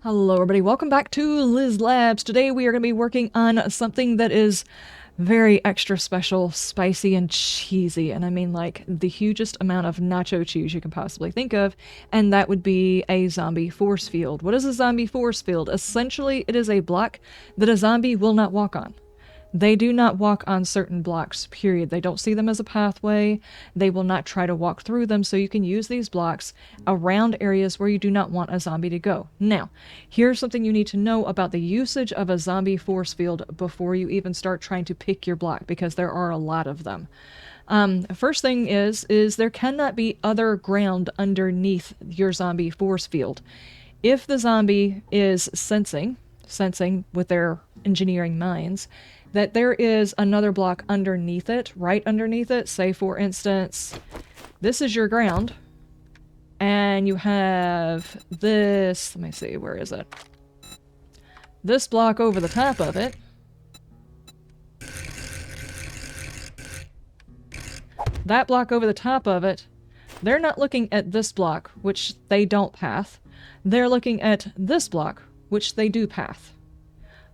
Hello everybody, welcome back to LizLabz. Today we are going to be working on something that is very extra special, spicy, and cheesy. And I mean like the hugest amount of nacho cheese you can possibly think of, and that would be a zombie force field. What is a zombie force field? Essentially, it is a block that a zombie will not walk on. They do not walk on certain blocks, period. They don't see them as a pathway. They will not try to walk through them, so you can use these blocks around areas where you do not want a zombie to go. Now, here's something you need to know about the usage of a zombie force field before you even start trying to pick your block, because there are a lot of them. First thing is there cannot be other ground underneath your zombie force field. If the zombie is sensing with their engineering minds, that there is another block underneath it, right underneath it. Say, for instance, this is your ground, and you have this, let me see, where is it? This block over the top of it. That block over the top of it, they're not looking at this block, which they don't path. They're looking at this block, which they do path.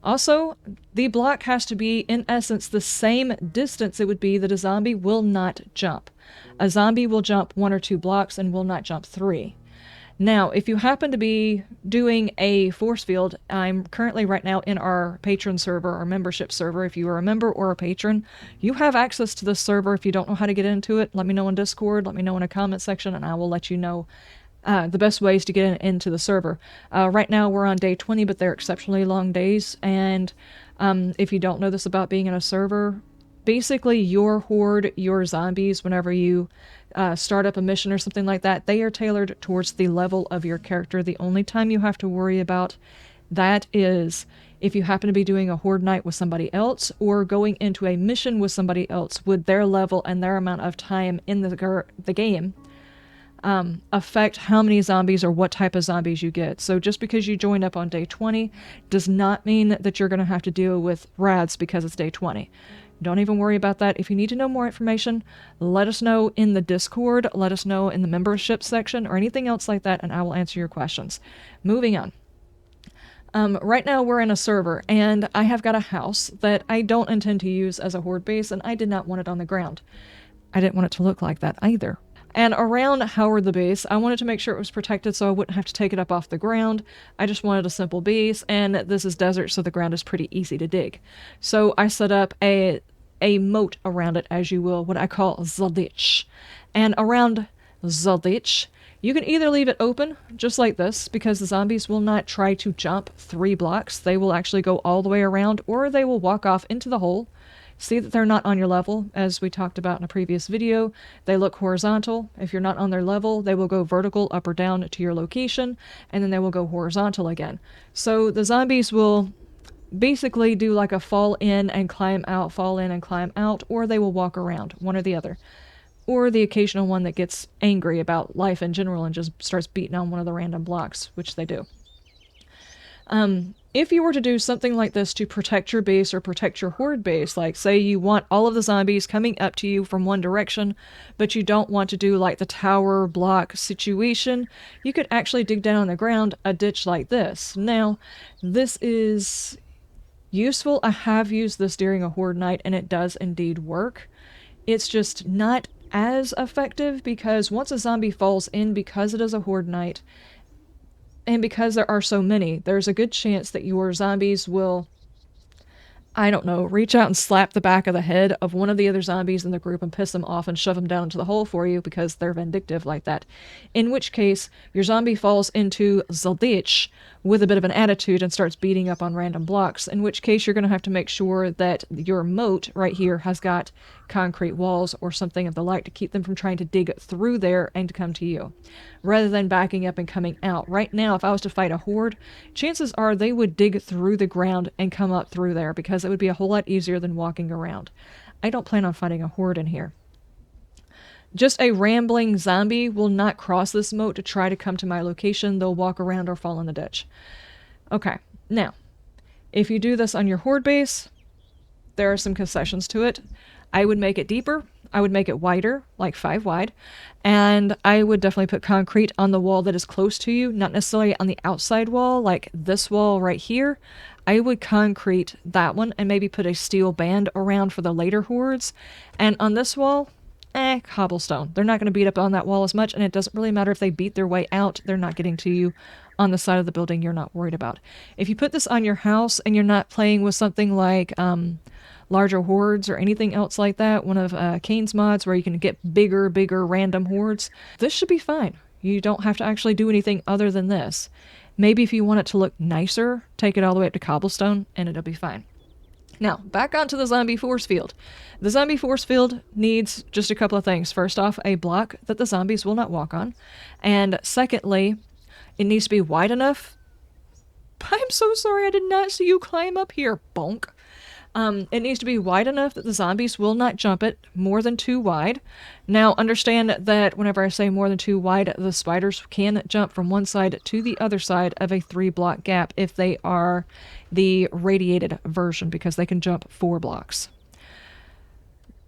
Also, the block has to be, in essence, the same distance it would be that a zombie will not jump. A zombie will jump 1 or 2 blocks and will not jump 3. Now, if you happen to be doing a force field, I'm currently right now in our patron server, our membership server. If you are a member or a patron, you have access to this server. If you don't know how to get into it, let me know in Discord, let me know in a comment section, and I will let you know the best ways to get into the server. Right now we're on day 20, but they're exceptionally long days, and if you don't know this about being in a server, basically your horde, your zombies, whenever you start up a mission or something like that, they are tailored towards the level of your character. The only time you have to worry about that is if you happen to be doing a horde night with somebody else, or going into a mission with somebody else. Would their level and their amount of time in the game affect how many zombies or what type of zombies you get? So just because you joined up on day 20 does not mean that you're going to have to deal with rads because it's day 20. Don't even worry about that. If you need to know more information, let us know in the Discord, let us know in the membership section, or anything else like that, and I will answer your questions. Moving on. Right now we're in a server, and I have got a house that I don't intend to use as a horde base, and I did not want it on the ground. I didn't want it to look like that either. And around Howard the base, I wanted to make sure it was protected so I wouldn't have to take it up off the ground. I just wanted a simple base, and this is desert, so the ground is pretty easy to dig. So I set up a moat around it, as you will, what I call the ditch. And around the ditch, you can either leave it open, just like this, because the zombies will not try to jump 3 blocks. They will actually go all the way around, or they will walk off into the hole. See that they're not on your level, as we talked about in a previous video. They look horizontal. If you're not on their level, they will go vertical up or down to your location, and then they will go horizontal again. So the zombies will basically do like a fall in and climb out, fall in and climb out, or they will walk around, one or the other. Or the occasional one that gets angry about life in general and just starts beating on one of the random blocks, which they do. If you were to do something like this to protect your base or protect your horde base, like say you want all of the zombies coming up to you from one direction, but you don't want to do like the tower block situation, you could actually dig down on the ground a ditch like this. Now, this is useful. I have used this during a horde night, and it does indeed work. It's just not as effective, because once a zombie falls in, because it is a horde night, and because there are so many, there's a good chance that your zombies will, I don't know, reach out and slap the back of the head of one of the other zombies in the group and piss them off and shove them down into the hole for you because they're vindictive like that. In which case, your zombie falls into the ditch with a bit of an attitude and starts beating up on random blocks, in which case you're going to have to make sure that your moat right here has got concrete walls or something of the like to keep them from trying to dig through there and come to you, rather than backing up and coming out. Right now, if I was to fight a horde, chances are they would dig through the ground and come up through there, because it would be a whole lot easier than walking around. I don't plan on fighting a horde in here. Just a rambling zombie will not cross this moat to try to come to my location. They'll walk around or fall in the ditch. Okay, now, if you do this on your horde base, there are some concessions to it. I would make it deeper. I would make it wider, like 5 wide, and I would definitely put concrete on the wall that is close to you, not necessarily on the outside wall, like this wall right here. I would concrete that one and maybe put a steel band around for the later hordes. And on this wall, cobblestone. They're not going to beat up on that wall as much, and it doesn't really matter if they beat their way out. They're not getting to you on the side of the building you're not worried about. If you put this on your house and you're not playing with something like larger hordes or anything else like that, one of Kane's mods where you can get bigger random hordes, this should be fine. You don't have to actually do anything other than this. Maybe if you want it to look nicer, take it all the way up to cobblestone and it'll be fine. Now, back onto the zombie force field. The zombie force field needs just a couple of things. First off, a block that the zombies will not walk on. And secondly, it needs to be wide enough. I'm so sorry, I did not see you climb up here, bonk. It needs to be wide enough that the zombies will not jump it more than 2 wide. Now, understand that whenever I say more than 2 wide, the spiders can jump from one side to the other side of a 3-block gap if they are the radiated version, because they can jump 4 blocks.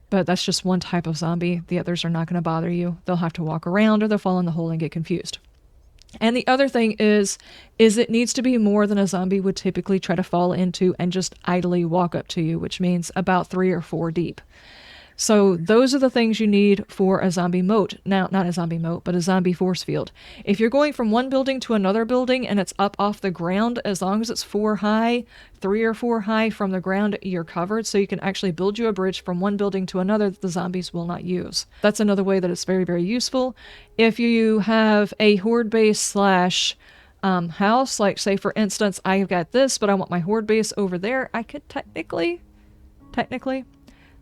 But that's just one type of zombie. The others are not going to bother you. They'll have to walk around or they'll fall in the hole and get confused. And the other thing is it needs to be more than a zombie would typically try to fall into and just idly walk up to you, which means about 3 or 4 deep. So those are the things you need for a zombie moat. Now, not a zombie moat, but a zombie force field. If you're going from one building to another building and it's up off the ground, as long as it's 4 high, 3 or 4 high from the ground, you're covered. So you can actually build you a bridge from one building to another that the zombies will not use. That's another way that it's very, very useful. If you have a horde base slash house, like say for instance, I've got this, but I want my horde base over there, I could technically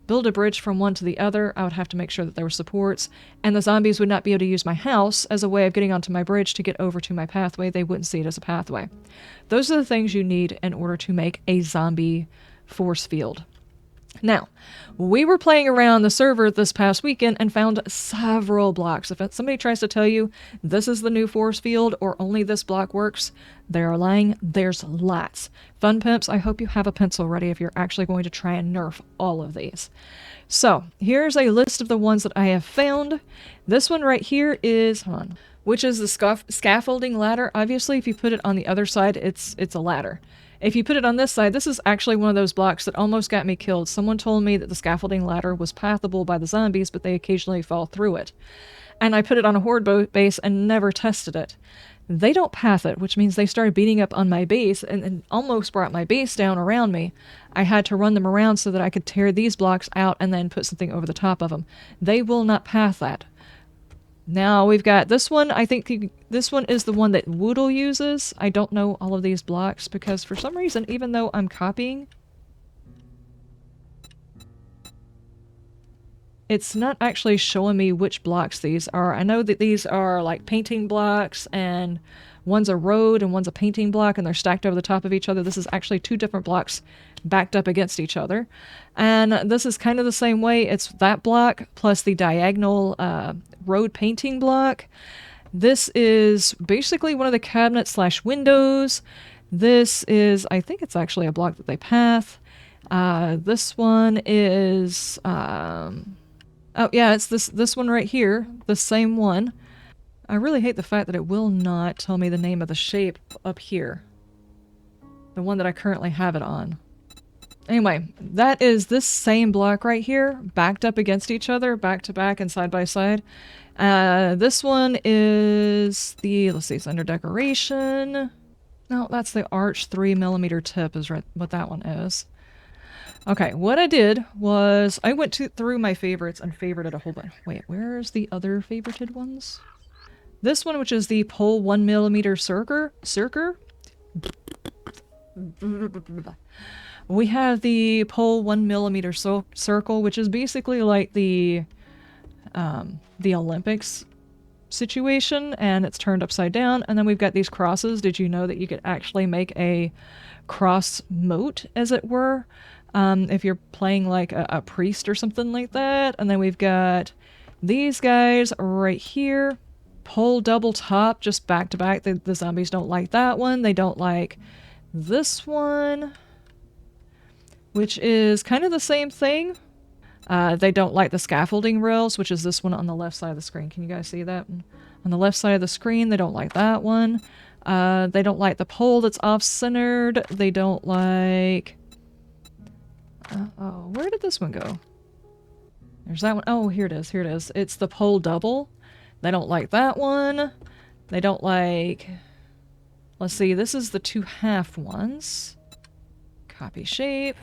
build a bridge from one to the other. I would have to make sure that there were supports, and the zombies would not be able to use my house as a way of getting onto my bridge to get over to my pathway. They wouldn't see it as a pathway. Those are the things you need in order to make a zombie force field. Now, we were playing around the server this past weekend and found several blocks. If somebody tries to tell you this is the new force field or only this block works, they are lying. There's lots. Fun pimps, I hope you have a pencil ready if you're actually going to try and nerf all of these. So, here's a list of the ones that I have found. This one right here is, which is the scaffolding ladder. Obviously, if you put it on the other side, it's a ladder. If you put it on this side, this is actually one of those blocks that almost got me killed. Someone told me that the scaffolding ladder was pathable by the zombies, but they occasionally fall through it. And I put it on a horde base and never tested it. They don't path it, which means they started beating up on my base and almost brought my base down around me. I had to run them around so that I could tear these blocks out and then put something over the top of them. They will not path that. Now we've got this one. I think this one is the one that Woodle uses. I don't know all of these blocks because for some reason, even though I'm copying, it's not actually showing me which blocks these are. I know that these are like painting blocks, and one's a road and one's a painting block, and they're stacked over the top of each other. This is actually 2 different blocks backed up against each other. And this is kind of the same way. It's that block plus the diagonal road painting block. This is basically one of the cabinets slash windows. This is, I think it's actually a block that they path. This one is, oh yeah, it's this one right here, the same one. I really hate the fact that it will not tell me the name of the shape up here. The one that I currently have it on. Anyway, that is this same block right here, backed up against each other, back to back and side by side. This one is the, let's see, it's under decoration. No, that's the arch 3mm tip is what that one is. Okay, what I did was I went through my favorites and favorited a whole bunch. Wait, where's the other favorited ones? This one, which is the pole 1mm circle. We have the pole 1mm circle, which is basically like the Olympics situation, and it's turned upside down. And then we've got these crosses. Did you know that you could actually make a cross moat, as it were, if you're playing like a priest or something like that? And then we've got these guys right here. Pole double top, just back to back. The zombies don't like that one. They don't like this one, which is kind of the same thing. They don't like the scaffolding rails, which is this one on the left side of the screen. Can you guys see that? On the left side of the screen, they don't like that one. They don't like the pole that's off-centered. They don't like... oh, where did this one go? There's that one. Oh, here it is. Here it is. It's the pole double. They don't like that one. They don't like... Let's see. This is the 2-half ones. Copy shape.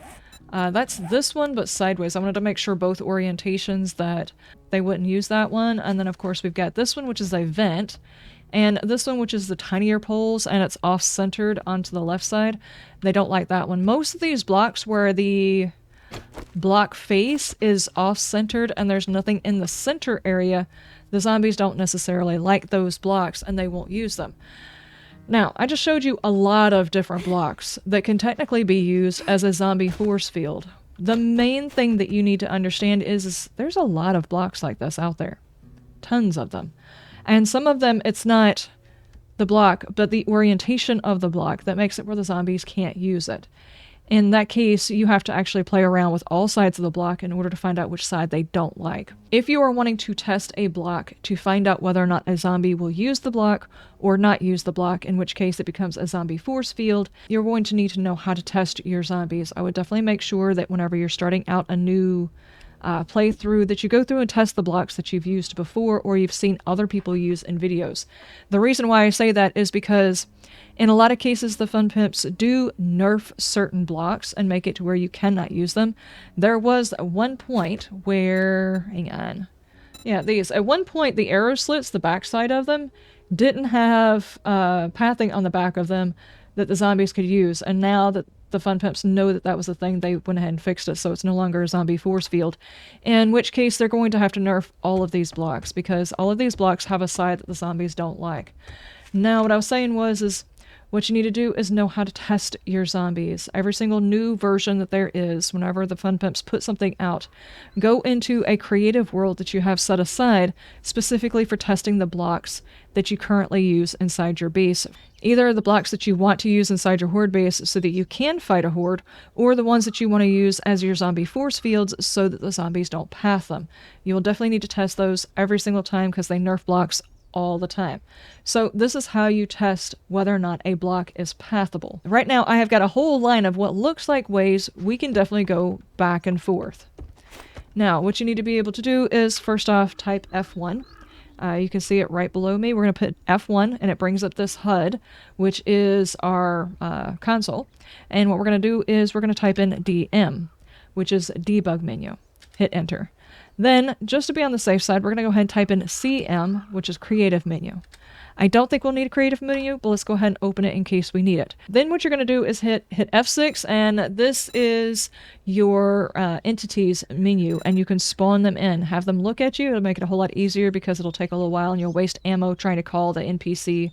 That's this one, but sideways. I wanted to make sure both orientations that they wouldn't use that one. And then, of course, we've got this one, which is a vent. And this one, which is the tinier poles, and it's off-centered onto the left side. They don't like that one. Most of these blocks where the block face is off-centered and there's nothing in the center area, the zombies don't necessarily like those blocks and they won't use them. Now, I just showed you a lot of different blocks that can technically be used as a zombie force field. The main thing that you need to understand is there's a lot of blocks like this out there. Tons of them. And some of them, it's not the block, but the orientation of the block that makes it where the zombies can't use it. In that case, you have to actually play around with all sides of the block in order to find out which side they don't like. If you are wanting to test a block to find out whether or not a zombie will use the block or not use the block, in which case it becomes a zombie force field, you're going to need to know how to test your zombies. I would definitely make sure that whenever you're starting out a new playthrough that you go through and test the blocks that you've used before or you've seen other people use in videos. The reason why I say that is because in a lot of cases the Fun Pimps do nerf certain blocks and make it to where you cannot use them. There was one point where, hang on, yeah, these, at one point the arrow slits, the backside of them, didn't have pathing on the back of them that the zombies could use, and now that the Fun Pimps know that that was the thing, they went ahead and fixed it, so it's no longer a zombie force field. In which case, they're going to have to nerf all of these blocks, because all of these blocks have a side that the zombies don't like. Now, what I was saying is what you need to do is know how to test your zombies. Every single new version that there is, whenever the Fun Pimps put something out, go into a creative world that you have set aside specifically for testing the blocks that you currently use inside your base. Either the blocks that you want to use inside your horde base so that you can fight a horde, or the ones that you want to use as your zombie force fields so that the zombies don't path them. You will definitely need to test those every single time because they nerf blocks all the time. So this is how you test whether or not a block is pathable. Right now I have got a whole line of what looks like ways we can definitely go back and forth. Now what you need to be able to do is first off type F1. You can see it right below me. We're going to put F1 and it brings up this HUD, which is our console. And what we're going to do is we're going to type in DM, which is debug menu. Hit enter. Then, just to be on the safe side, we're going to go ahead and type in CM, which is creative menu. I don't think we'll need a creative menu, but let's go ahead and open it in case we need it. Then what you're going to do is hit F6, and this is your entities menu, and you can spawn them in. Have them look at you. It'll make it a whole lot easier because it'll take a little while, and you'll waste ammo trying to call the NPC,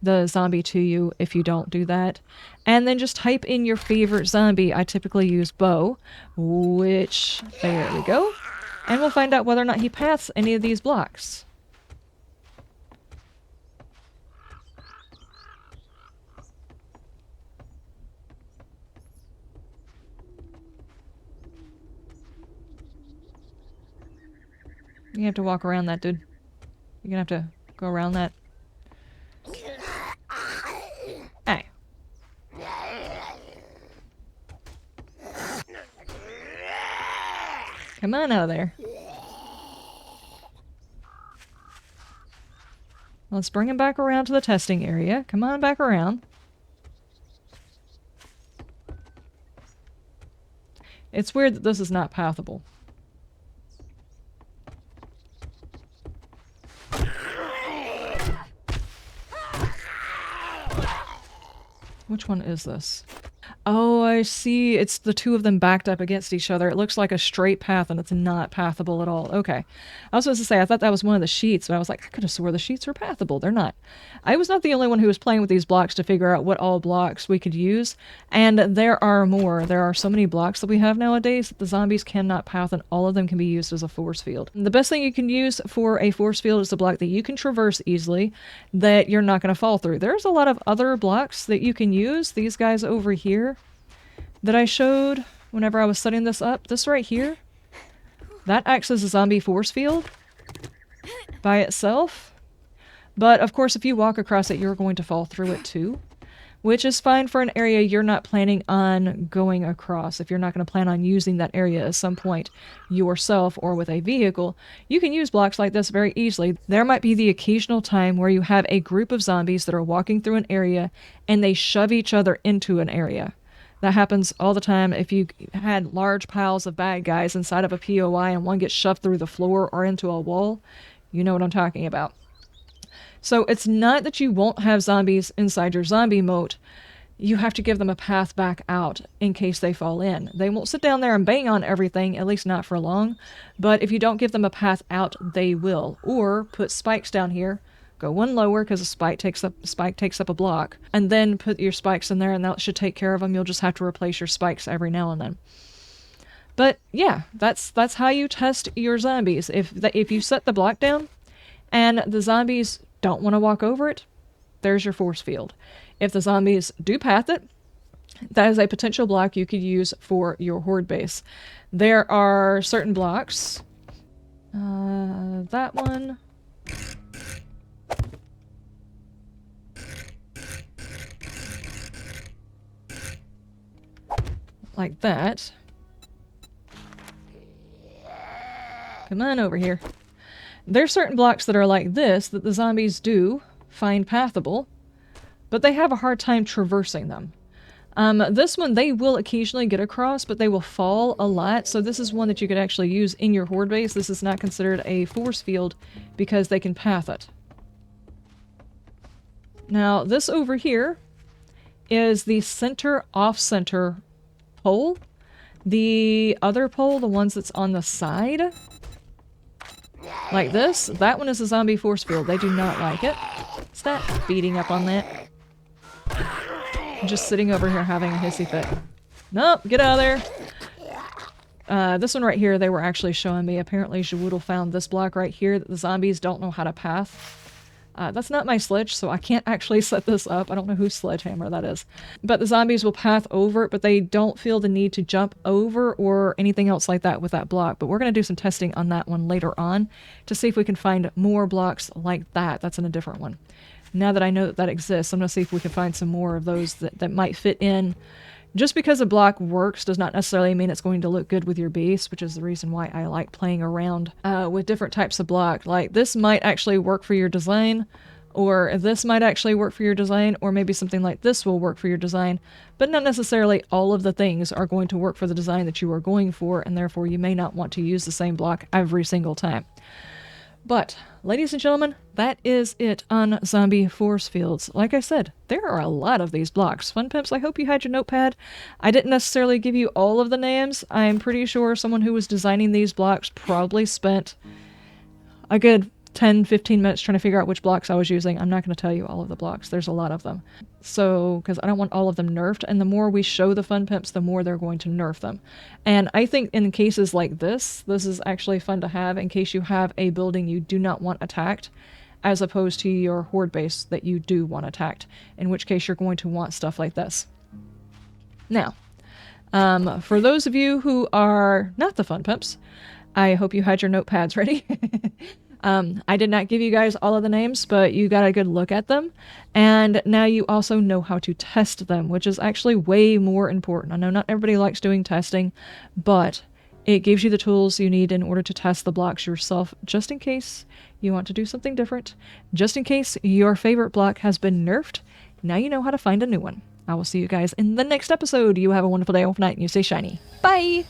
the zombie, to you if you don't do that. And then just type in your favorite zombie. I typically use Bo, which, there we go. And we'll find out whether or not he paths any of these blocks. You have to walk around that, dude. You're gonna have to go around that. Hey. Come on out of there. Let's bring him back around to the testing area. Come on back around. It's weird that this is not pathable. Which one is this? Oh, I see. It's the two of them backed up against each other. It looks like a straight path, and it's not pathable at all. Okay. I was supposed to say, I thought that was one of the sheets, but I was like, I could have swore the sheets were pathable. They're not. I was not the only one who was playing with these blocks to figure out what all blocks we could use, and there are more. There are so many blocks that we have nowadays that the zombies cannot path, and all of them can be used as a force field. The best thing you can use for a force field is a block that you can traverse easily, that you're not going to fall through. There's a lot of other blocks that you can use. These guys over here that I showed whenever I was setting this up. This right here, That acts as a zombie force field by itself. But of course, if you walk across it, you're going to fall through it too, which is fine for an area you're not planning on going across. If you're not going to plan on using that area at some point yourself or with a vehicle, you can use blocks like this very easily. There might be the occasional time where you have a group of zombies that are walking through an area and they shove each other into an area. That happens all the time. If you had large piles of bad guys inside of a POI and one gets shoved through the floor or into a wall, you know what I'm talking about. So it's not that you won't have zombies inside your zombie moat. You have to give them a path back out in case they fall in. They won't sit down there and bang on everything, at least not for long. But if you don't give them a path out, they will. Or put spikes down here. Go one lower because a spike takes up a block. And then put your spikes in there and that should take care of them. You'll just have to replace your spikes every now and then. But yeah, that's how you test your zombies. If you set the block down and the zombies don't want to walk over it, there's your force field. If the zombies do path it, that is a potential block you could use for your horde base. There are certain blocks. That one. Like that. Come on over here. There's certain blocks that are like this that the zombies do find pathable, but they have a hard time traversing them. This one they will occasionally get across, but they will fall a lot, so this is one that you could actually use in your horde base. This is not considered a force field because they can path it. Now, this over here is the center off-center pole. The other pole, the ones that's on the side, like this, that one is a zombie force field. They do not like it. Stop beating up on that. I'm just sitting over here having a hissy fit. Nope, get out of there. This one right here, they were actually showing me. Apparently, Shawoodle found this block right here that the zombies don't know how to path. That's not my sledge, so I can't actually set this up. I don't know whose sledgehammer that is. But the zombies will path over it, but they don't feel the need to jump over or anything else like that with that block. But we're going to do some testing on that one later on to see if we can find more blocks like that. That's in a different one. Now that I know that that exists, I'm going to see if we can find some more of those that might fit in. Just because a block works does not necessarily mean it's going to look good with your base, which is the reason why I like playing around with different types of block. Like, this might actually work for your design, or this might actually work for your design, or maybe something like this will work for your design, but not necessarily all of the things are going to work for the design that you are going for, and therefore you may not want to use the same block every single time. But, ladies and gentlemen, that is it on zombie force fields. Like I said, there are a lot of these blocks. Fun Pimps, I hope you had your notepad. I didn't necessarily give you all of the names. I'm pretty sure someone who was designing these blocks probably spent a good 10-15 minutes trying to figure out which blocks I was using. I'm not going to tell you all of the blocks. There's a lot of them. So, because I don't want all of them nerfed, and the more we show the Fun Pimps, the more they're going to nerf them. And I think in cases like this is actually fun to have in case you have a building you do not want attacked, as opposed to your horde base that you do want attacked, in which case you're going to want stuff like this. Now, for those of you who are not the Fun Pimps, I hope you had your notepads ready. I did not give you guys all of the names, but you got a good look at them. And now you also know how to test them, which is actually way more important. I know not everybody likes doing testing, but it gives you the tools you need in order to test the blocks yourself, just in case you want to do something different. Just in case your favorite block has been nerfed, now you know how to find a new one. I will see you guys in the next episode. You have a wonderful day, wonderful night, and you stay shiny. Bye!